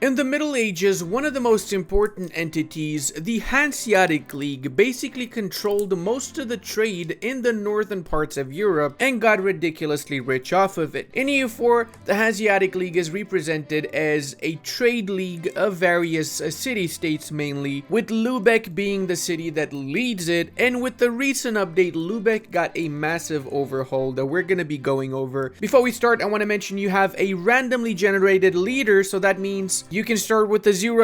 In the Middle Ages, one of the most important entities, the Hanseatic League, basically controlled most of the trade in the northern parts of Europe and got ridiculously rich off of it. In EU4, the Hanseatic League is represented as a trade league of various city-states mainly, with Lubeck being the city that leads it, and with the recent update, Lubeck got a massive overhaul that we're going to be going over. Before we start, I want to mention you have a randomly generated leader, so that means you can start with a 000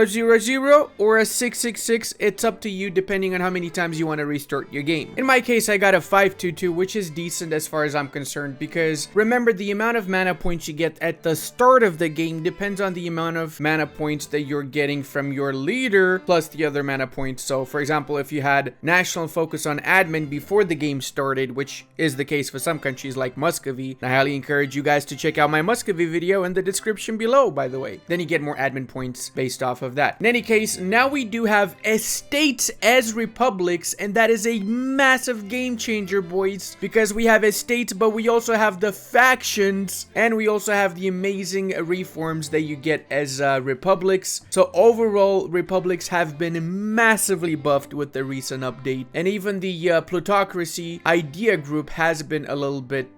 or a 666. It's up to you depending on how many times you want to restart your game. In my case, I got a 522, which is decent as far as I'm concerned, because remember, the amount of mana points you get at the start of the game depends on the amount of mana points that you're getting from your leader plus the other mana points. So for example, if you had national focus on admin before the game started, which is the case for some countries like Muscovy, I highly encourage you guys to check out my Muscovy video in the description below, by the way. Then you get more admin points based off of that. In any case, now we do have estates as republics, and that is a massive game changer, boys, because we have estates, but we also have the factions, and we also have the amazing reforms that you get as republics. So overall, republics have been massively buffed with the recent update, and even the plutocracy idea group has been a little bit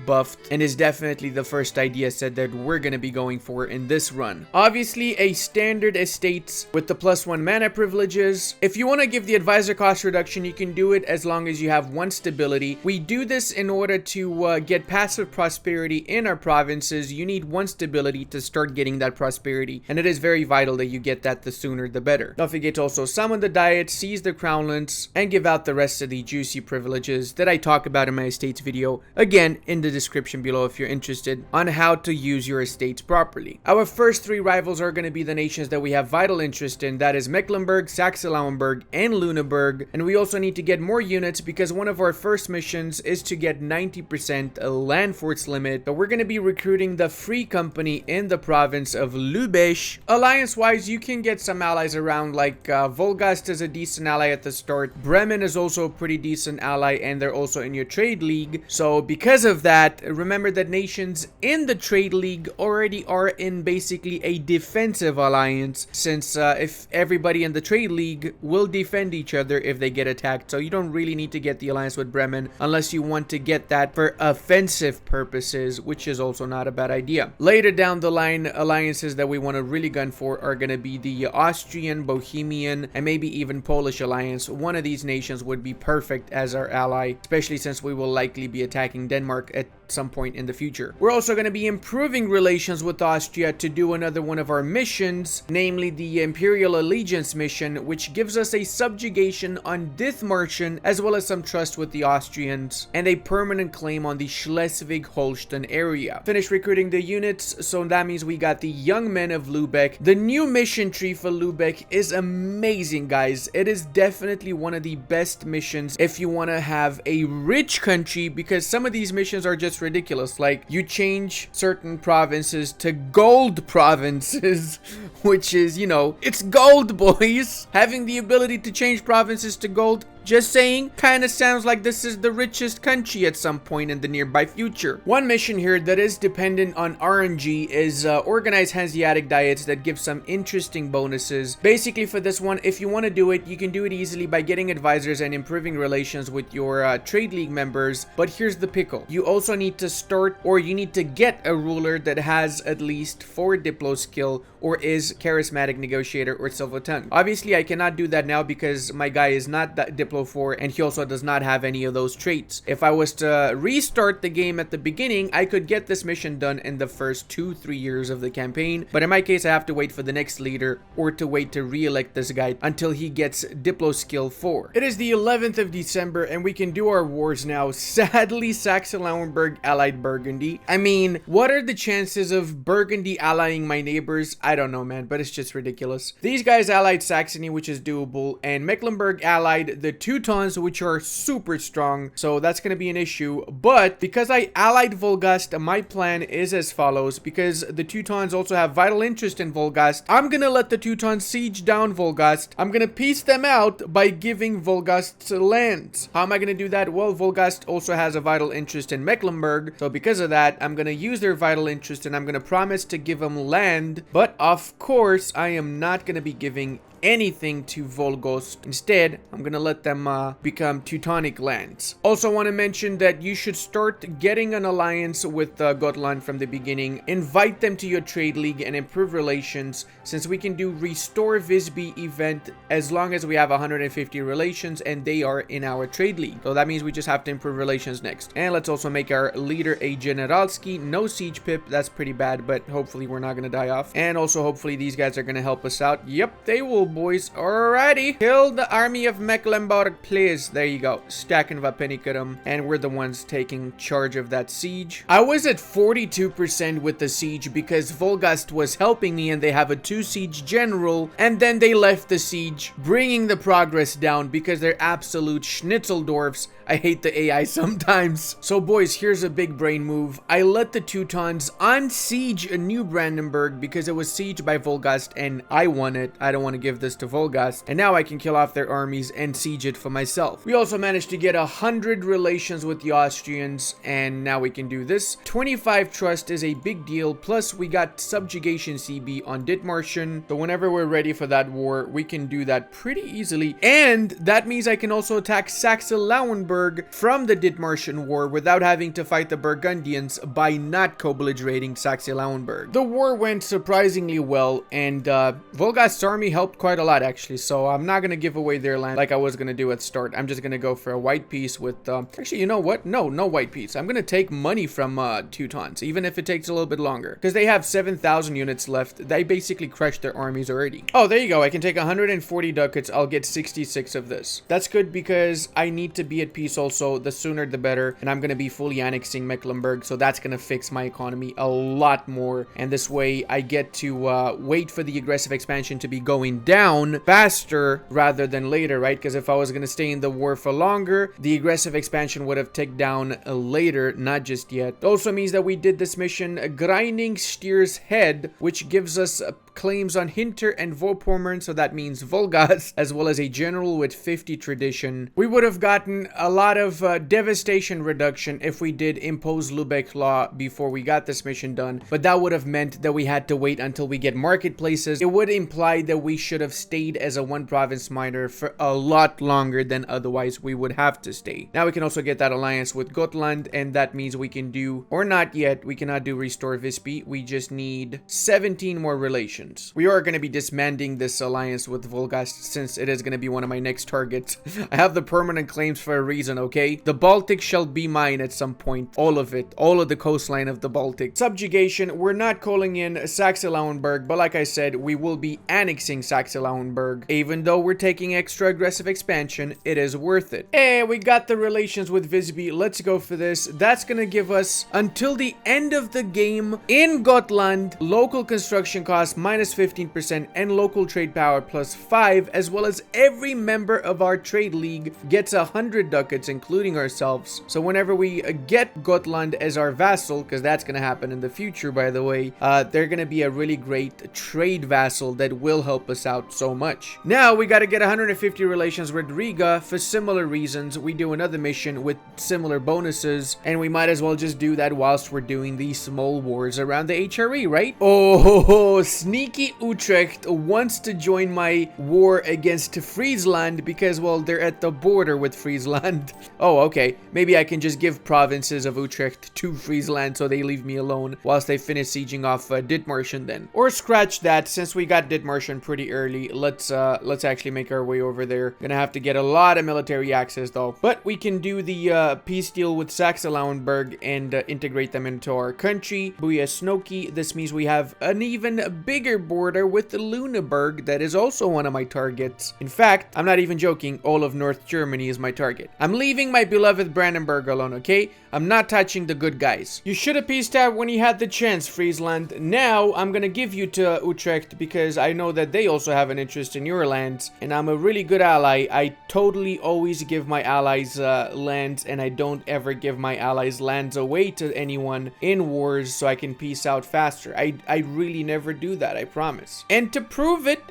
buffed, and is definitely the first idea set that we're going to be going for in this run. Obviously, a standard estates with the +1 mana privileges. If you want to give the advisor cost reduction, you can do it as long as you have 1 stability. We do this in order to get passive prosperity in our provinces. You need 1 stability to start getting that prosperity, and it is very vital that you get that, the sooner the better. Don't forget to also summon the diet, seize the crownlands, and give out the rest of the juicy privileges that I talk about in my estates video, again in the description below if you're interested on how to use your estates properly. Our first 3 rivals are going to be the nations that we have vital interest in, that is Mecklenburg, Saxe-Lauenburg, and Lüneburg, and we also need to get more units because one of our first missions is to get 90% land force limit, but we're going to be recruiting the Free Company in the province of Lubeck. Alliance-wise, you can get some allies around, like Volgast is a decent ally at the start, Bremen is also a pretty decent ally, and they're also in your trade league. So because of that, remember that nations in the trade league already are in basically a defensive alliance, since if everybody in the trade league will defend each other if they get attacked. So you don't really need to get the alliance with Bremen unless you want to get that for offensive purposes, which is also not a bad idea. Later down the line, alliances that we want to really gun for are going to be the Austrian, Bohemian, and maybe even Polish alliance. One of these nations would be perfect as our ally, especially since we will likely be attacking Denmark at some point in the future. We're also going to be improving relations with Austria to do another one of our missions, namely the Imperial Allegiance mission, which gives us a subjugation on Dithmarschen, as well as some trust with the Austrians, and a permanent claim on the Schleswig-Holstein area. Finished recruiting the units, so that means we got the young men of Lubeck. The new mission tree for Lubeck is amazing, guys. It is definitely one of the best missions if you want to have a rich country, because some of these missions are just ridiculous. Like, you change certain provinces to gold provinces, which is, you know, it's gold, boys. Having the ability to change provinces to gold, just saying, kind of sounds like this is the richest country at some point in the nearby future. One mission here that is dependent on RNG is organized Hanseatic diets that give some interesting bonuses. Basically, for this one, if you want to do it, you can do it easily by getting advisors and improving relations with your trade league members. But here's the pickle. You also need to start, or you need to get a ruler that has at least 4 Diplo skill or is charismatic negotiator or silver tongue. Obviously, I cannot do that now because my guy is not that Diplo 4, and he also does not have any of those traits. If I was to restart the game at the beginning, I could get this mission done in the first 2-3 years of the campaign, but in my case, I have to wait for the next leader or to wait to re-elect this guy until he gets Diplo skill 4. It is the 11th of December, and we can do our wars now. Sadly, Saxe-Lauenburg allied Burgundy. I mean, what are the chances of Burgundy allying my neighbors? I don't know, man, but it's just ridiculous. These guys allied Saxony, which is doable, and Mecklenburg allied the Teutons, which are super strong, so that's going to be an issue. But because I allied Volgast, my plan is as follows. Because the Teutons also have vital interest in Volgast, I'm going to let the Teutons siege down Volgast. I'm going to piece them out by giving Volgast lands. How am I going to do that? Well, Volgast also has a vital interest in Mecklenburg, so because of that, I'm going to use their vital interest and I'm going to promise to give them land. But of course, I am not going to be giving anything to Volgost. Instead, I'm gonna let them become Teutonic lands. Also want to mention that you should start getting an alliance with Gotland from the beginning. Invite them to your trade league and improve relations, since we can do Restore Visby event as long as we have 150 relations and they are in our trade league. So that means we just have to improve relations next. And let's also make our leader a Generalski. No siege pip, that's pretty bad, but hopefully we're not gonna die off. And also hopefully these guys are gonna help us out. Yep, they will, boys. Alrighty. Kill the army of Mecklenburg, please. There you go. Stacking Vapenikarum. And we're the ones taking charge of that siege. I was at 42% with the siege because Volgast was helping me and they have a 2 siege general. And then they left the siege, bringing the progress down because they're absolute schnitzeldorfs. I hate the AI sometimes. So boys, here's a big brain move. I let the Teutons unsiege New Brandenburg because it was sieged by Volgast and I won it. I don't want to give this to Volgast. And now I can kill off their armies and siege it for myself. We also managed to get 100 relations with the Austrians and now we can do this. 25 trust is a big deal. Plus we got subjugation CB on Dithmarschen. So whenever we're ready for that war, we can do that pretty easily. And that means I can also attack Saxe-Lauenburg from the Dithmarschen War without having to fight the Burgundians by not co-belligerating Saxe-Lauenburg. The war went surprisingly well and Volgast's army helped quite a lot actually, so I'm not going to give away their land like I was going to do at start. I'm just going to go for a white piece with actually, you know what? No white piece. I'm going to take money from Teutons, even if it takes a little bit longer, because they have 7,000 units left. They basically crushed their armies already. Oh, there you go. I can take 140 ducats. I'll get 66 of this. That's good because I need to be at peace also. The sooner the better, and I'm going to be fully annexing Mecklenburg, so that's going to fix my economy a lot more, and this way I get to wait for the aggressive expansion to be going down faster rather than later, right? Because if I was going to stay in the war for longer, the aggressive expansion would have ticked down later, not just yet. It also means that we did this mission grinding Stier's Head, which gives us claims on Hinter and Vorpommern, so that means Volgas, as well as a general with 50 tradition. We would have gotten a lot of devastation reduction if we did impose Lubeck law before we got this mission done, but that would have meant that we had to wait until we get marketplaces. It would imply that we should have stayed as a 1 province minor for a lot longer than otherwise we would have to stay. Now we can also get that alliance with Gotland, and that means we can do, or not yet, we cannot do Restore Visby. We just need 17 more relations. We are going to be disbanding this alliance with Volgast since it is going to be one of my next targets. I have the permanent claims for a reason, okay? The Baltic shall be mine at some point. All of it. All of the coastline of the Baltic. Subjugation, we're not calling in Saxe-Lauenburg, but like I said, we will be annexing Saxe-Lauenburg. Even though we're taking extra aggressive expansion, it is worth it. Hey, we got the relations with Visby. Let's go for this. That's going to give us, until the end of the game, in Gotland, local construction costs minus 15% and local trade power plus 5, as well as every member of our trade league gets 100 ducats, including ourselves. So whenever we get Gotland as our vassal, because that's going to happen in the future, by the way, they're going to be a really great trade vassal that will help us out so much. Now we got to get 150 relations with Riga for similar reasons. We do another mission with similar bonuses, and we might as well just do that whilst we're doing these small wars around the HRE, right? Oh, sneaky Utrecht wants to join my war against Friesland because, well, they're at the border with Friesland. Oh, okay. Maybe I can just give provinces of Utrecht to Friesland so they leave me alone whilst they finish sieging off Dithmarschen then. Or scratch that, since we got Dithmarschen pretty early. Let's actually make our way over there. Gonna have to get a lot of military access though. But we can do the peace deal with Saxe-Lauenburg and integrate them into our country. Booyah Snoki. This means we have an even bigger border with the Lüneburg that is also one of my targets. In fact, I'm not even joking, all of North Germany is my target. I'm leaving my beloved Brandenburg alone, okay? I'm not touching the good guys. You should have peaced out when you had the chance, Friesland. Now, I'm gonna give you to Utrecht because I know that they also have an interest in your lands, and I'm a really good ally. I totally always give my allies lands, and I don't ever give my allies lands away to anyone in wars so I can peace out faster. I really never do that, I promise. And to prove it,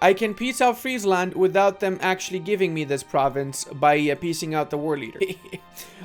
I can peace out Friesland without them actually giving me this province by piecing out the war leader.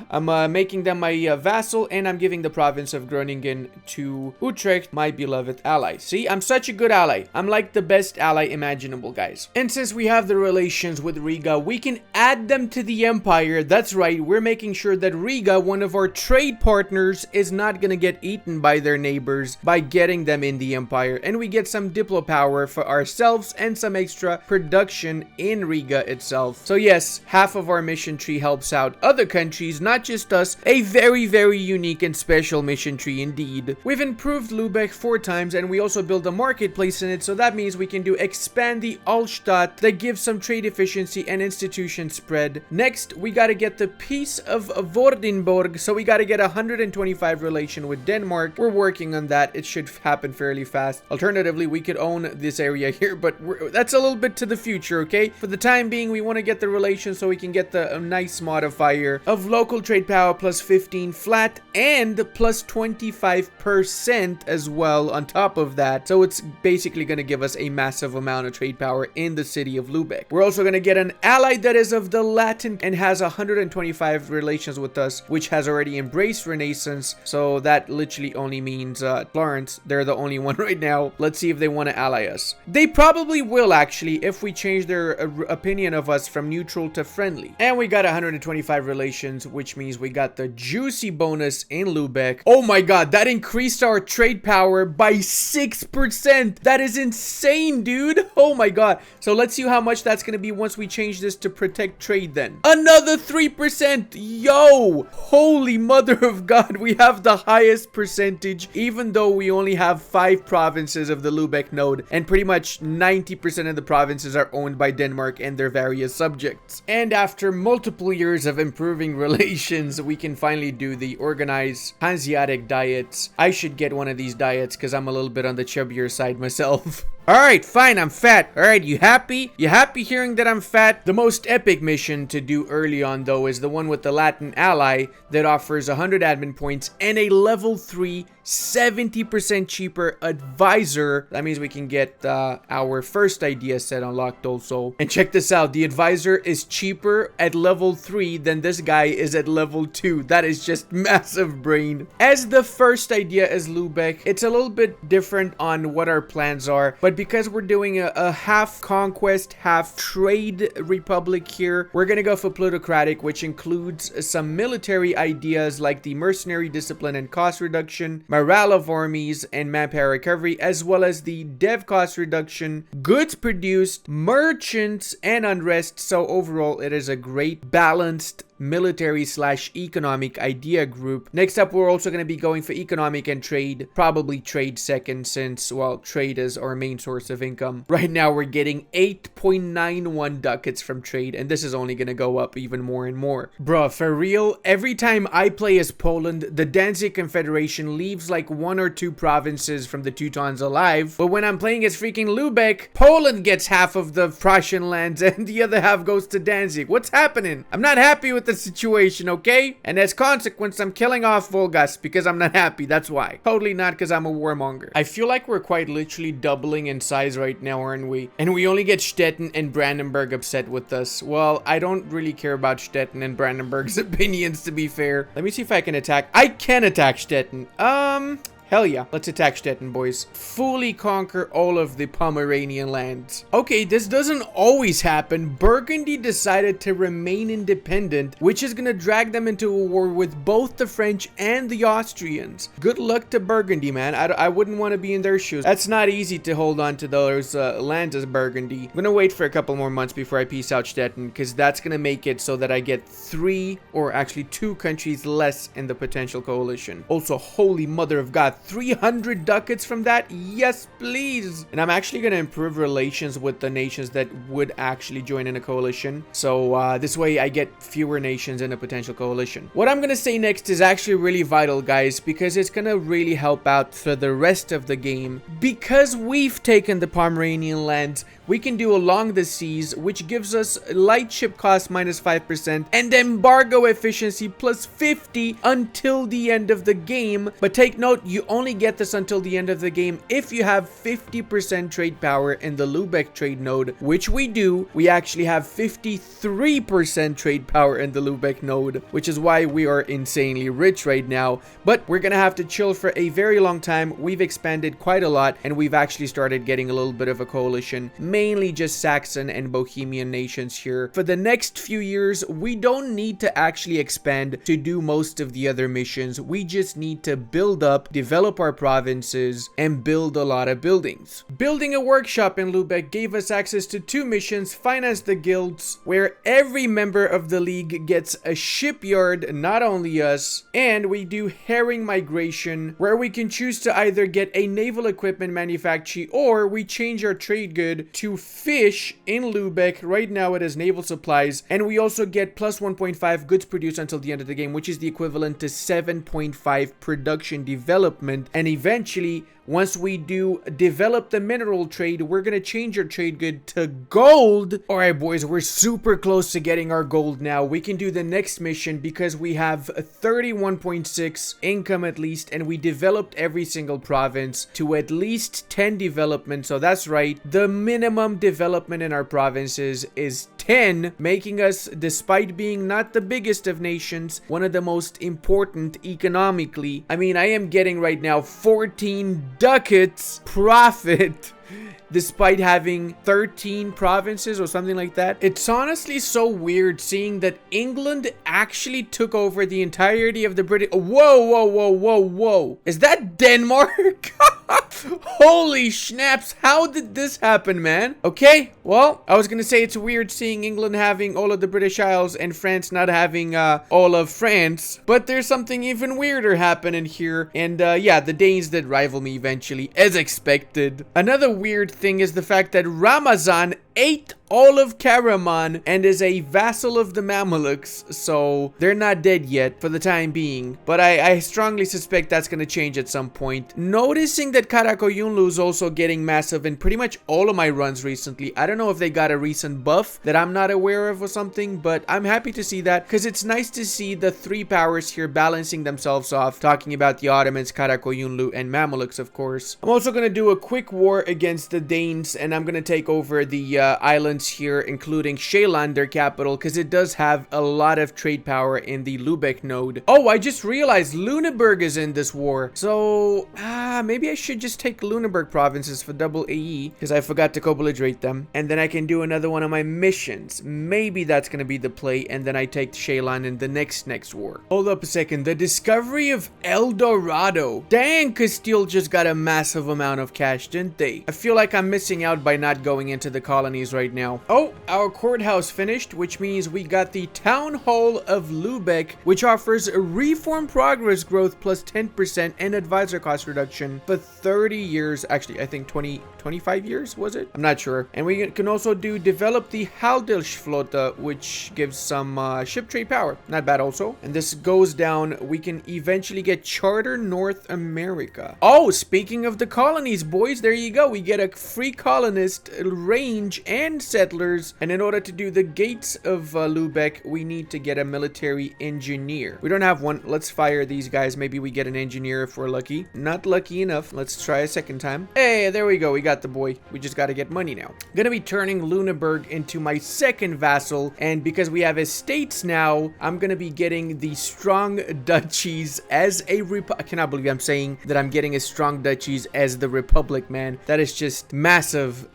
I'm making them my vassal, and I'm giving the province of Groningen to Utrecht, my beloved ally. See, I'm such a good ally. I'm like the best ally imaginable, guys. And since we have the relations with Riga, we can add them to the empire. That's right, we're making sure that Riga, one of our trade partners, is not gonna get eaten by their neighbors by getting them in the empire. And we get some diplo power for ourselves and some extra production in Riga itself. So yes, half of our mission tree helps out other countries, not just us. A very, very unique and special mission tree indeed. We've improved Lubeck 4 times, and we also built a marketplace in it, so that means we can do expand the Altstadt that gives some trade efficiency and institution spread. Next, we gotta get the peace of Vordenborg, so we gotta get 125 relation with Denmark. We're working on that. It should happen fairly fast. Alternatively, we could own this area here, but that's a little bit to the future, okay? For the time being, we want to get the relation so we can get the nice modifier of local trade power plus 15 flat and plus 25% as well on top of that. So it's basically going to give us a massive amount of trade power in the city of Lubeck. We're also going to get an ally that is of the Latin and has 125 relations with us, which has already embraced Renaissance. So that literally only means Florence. They're the only one right now. Let's see if they want to ally us. They probably will actually if we change their opinion of us from neutral to friendly. And we got 125 relations, which means we got the juicy bonus in Lubeck. Oh my god, that increased our trade power by 6%. That is insane, dude. Oh my god. So let's see how much that's going to be once we change this to protect trade then. Another 3%. Yo, holy mother of god, we have the highest percentage, even though we only have 5 provinces of the Lubeck node, and pretty much 90% of the provinces are owned by Denmark and their various subjects. And after multiple years of improving relations, we can finally do the organized Hanseatic diets. I should get one of these diets because I'm a little bit on the chubbier side myself. Alright, fine, I'm fat. Alright, you happy? You happy hearing that I'm fat? The most epic mission to do early on, though, is the one with the Latin ally that offers 100 admin points and a level 3, 70% cheaper advisor. That means we can get our first idea set unlocked also. And check this out, the advisor is cheaper at level 3 than this guy is at level 2. That is just massive brain. As the first idea is Lubeck, it's a little bit different on what our plans are, but because we're doing a half conquest, half trade republic here, we're gonna go for plutocratic, which includes some military ideas like the mercenary discipline and cost reduction, morale of armies, and manpower recovery, as well as the dev cost reduction, goods produced, merchants, and unrest. So overall, it is a great balanced military / economic idea group. Next up, we're also going to be going for economic and trade, probably trade second, since, well, trade is our main source of income. Right now, we're getting 8.91 ducats from trade, and this is only going to go up even more and more. Bruh, for real, every time I play as Poland, the Danzig Confederation leaves like 1 or 2 provinces from the Teutons alive, but when I'm playing as freaking Lubeck, Poland gets half of the Prussian lands and the other half goes to Danzig. What's happening? I'm not happy with the situation, okay? And as consequence, I'm killing off Volgas because I'm not happy. That's why. Totally not because I'm a warmonger. I feel like we're quite literally doubling in size right now, aren't we? And we only get Stettin and Brandenburg upset with us. Well, I don't really care about Stettin and Brandenburg's opinions, to be fair. Let me see if I can attack. I can attack Stettin. Hell yeah. Let's attack Stettin, boys. Fully conquer all of the Pomeranian lands. Okay, this doesn't always happen. Burgundy decided to remain independent, which is gonna drag them into a war with both the French and the Austrians. Good luck to Burgundy, man. I wouldn't want to be in their shoes. That's not easy to hold on to those lands as Burgundy. I'm gonna wait for a couple more months before I peace out Stettin, because that's gonna make it so that I get 3 or actually 2 countries less in the potential coalition. Also, holy mother of God, 300 ducats from that? Yes, please. And I'm actually going to improve relations with the nations that would actually join in a coalition. So this way I get fewer nations in a potential coalition. What I'm going to say next is actually really vital, guys, because it's going to really help out for the rest of the game. Because we've taken the Pomeranian lands, we can do along the seas, which gives us light ship cost minus 5% and embargo efficiency plus 50 until the end of the game. But take note, you only get this until the end of the game if you have 50% trade power in the Lubeck trade node, which we do. We actually have 53% trade power in the Lubeck node, which is why we are insanely rich right now. But we're gonna have to chill for a very long time. We've expanded quite a lot, and we've actually started getting a little bit of a coalition, mainly just Saxon and Bohemian nations here. For the next few years, we don't need to actually expand to do most of the other missions. We just need to build up, develop our provinces, and build a lot of buildings. Building a workshop in Lubeck gave us access to 2 missions, finance the guilds, where every member of the league gets a shipyard, not only us, and we do herring migration, where we can choose to either get a naval equipment manufacturer or we change our trade good to fish in Lubeck. Right now it is naval supplies, and we also get plus 1.5 goods produced until the end of the game, which is the equivalent to 7.5 production development. And eventually, once we do develop the mineral trade, we're gonna change our trade good to gold. All right, boys, we're super close to getting our gold now. We can do the next mission because we have 31.6 income at least, and we developed every single province to at least 10 development. So that's right, the minimum development in our provinces is 10, making us, despite being not the biggest of nations, one of the most important economically. I mean, I am getting right now 14 ducats profit despite having 13 provinces or something like that. It's honestly so weird seeing that England actually took over the entirety of the British. Whoa. Is that Denmark? Holy snaps, how did this happen, man? Okay, well, I was gonna say it's weird seeing England having all of the British Isles and France not having all of France, but there's something even weirder happening here. And yeah, the Danes did rival me eventually, as expected. Another weird thing is the fact that Ramazan ate all of Karaman and is a vassal of the Mamelukes, so they're not dead yet for the time being, but I strongly suspect that's going to change at some point. Noticing that Karakoyunlu is also getting massive in pretty much all of my runs recently. I don't know if they got a recent buff that I'm not aware of or something, but I'm happy to see that because it's nice to see the 3 powers here balancing themselves off, talking about the Ottomans, Karakoyunlu, and Mamelukes, of course. I'm also going to do a quick war against the Danes, and I'm going to take over the islands here, including Sheelan, their capital, because it does have a lot of trade power in the Lubeck node. Oh, I just realized Lüneburg is in this war, so maybe I should just take Lüneburg provinces for double AE, because I forgot to co-belligerate them, and then I can do another one of my missions. Maybe that's gonna be the play, and then I take Sheelan in the next war. Hold up a second, the discovery of El Dorado. Dang, Castile just got a massive amount of cash, didn't they? I feel like I'm missing out by not going into the colonies right now. Oh, our courthouse finished, which means we got the Town Hall of Lubeck, which offers a reform progress growth plus 10% and advisor cost reduction for 30 years. Actually, I think 25 years, was it? I'm not sure. And we can also develop the Handelsflotte, which gives some ship trade power. Not bad also. And this goes down, we can eventually get Charter North America. Oh, speaking of the colonies, boys, there you go. We get a free colonist range and settlers. And in order to do the gates of Lubeck, we need to get a military engineer. We don't have one. Let's fire these guys. Maybe we get an engineer if we're lucky. Not lucky enough. Let's try a second time. Hey, there we go. We got the boy. We just got to get money now. Gonna be turning Lüneburg into my second vassal, and because we have estates now, I'm gonna be getting the strong duchies as a I cannot believe I'm saying that I'm getting a strong duchies as the republic, man. That is just massive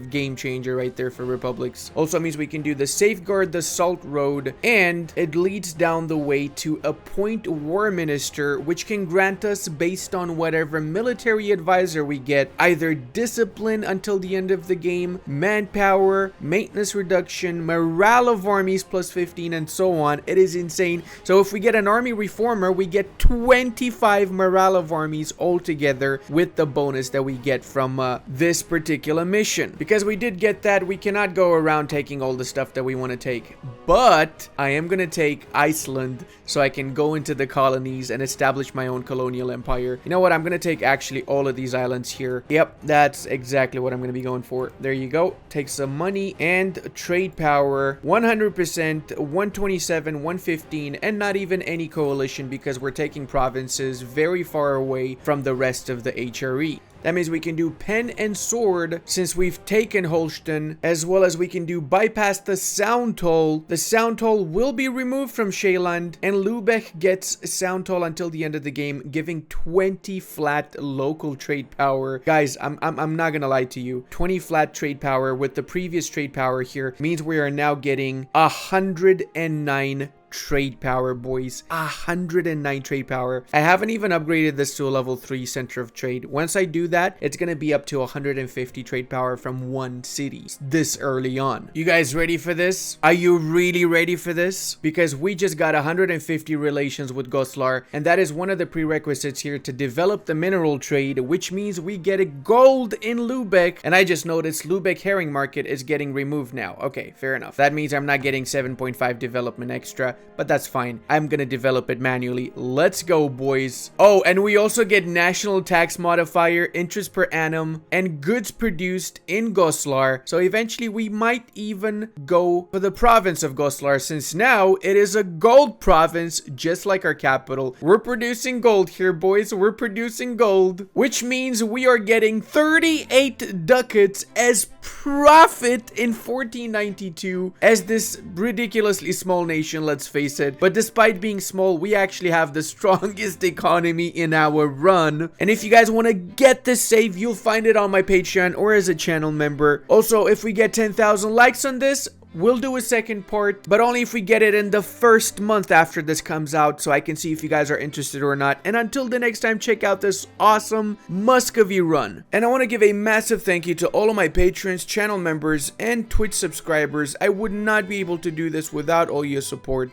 game changer right there for republics. Also means we can do the safeguard the salt road, and it leads down the way to appoint war minister, which can grant us, based on whatever military advisor we get, either discipline until the end of the game, manpower, maintenance reduction, morale of armies plus 15, and so on. It is insane. So if we get an army reformer, we get 25 morale of armies altogether with the bonus that we get from this particular mission. Because we did get that, we cannot go around taking all the stuff that we want to take. But I am going to take Iceland so I can go into the colonies and establish my own colonial empire. You know what? I'm going to take actually all of these islands here. Yep, that's exactly what I'm going to be going for. There you go. Take some money and trade power. 100%, 127, 115, and not even any coalition because we're taking provinces very far away from the rest of the HRE. That means we can do pen and sword since we've taken Holstein, as well as we can do bypass the sound toll. The sound toll will be removed from Shealand, and Lubeck gets sound toll until the end of the game, giving 20 flat local trade power. Guys, I'm not gonna lie to you. 20 flat trade power with the previous trade power here means we are now getting 109 trade power, boys. 109 trade power. I haven't even upgraded this to a level 3 center of trade. Once I do that, it's gonna be up to 150 trade power from one city this early on. You guys ready for this? Are you really ready for this? Because we just got 150 relations with Goslar, and that is one of the prerequisites here to develop the mineral trade, which means we get a gold in Lubeck. And I just noticed Lubeck herring market is getting removed now. Okay, fair enough. That means I'm not getting 7.5 development extra, but that's fine. I'm gonna develop it manually. Let's go, boys. Oh, and we also get national tax modifier, interest per annum, and goods produced in Goslar. So eventually we might even go for the province of Goslar, since now it is a gold province, just like our capital. We're producing gold here, boys. We're producing gold, which means we are getting 38 ducats as profit in 1492 as this ridiculously small nation, let's face it. But despite being small, we actually have the strongest economy in our run. And if you guys want to get this save, you'll find it on my Patreon or as a channel member. Also, if we get 10,000 likes on this, we'll do a second part, but only if we get it in the first month after this comes out, so I can see if you guys are interested or not. And until the next time, check out this awesome Muscovy run. And I want to give a massive thank you to all of my patrons, channel members, and Twitch subscribers. I would not be able to do this without all your support.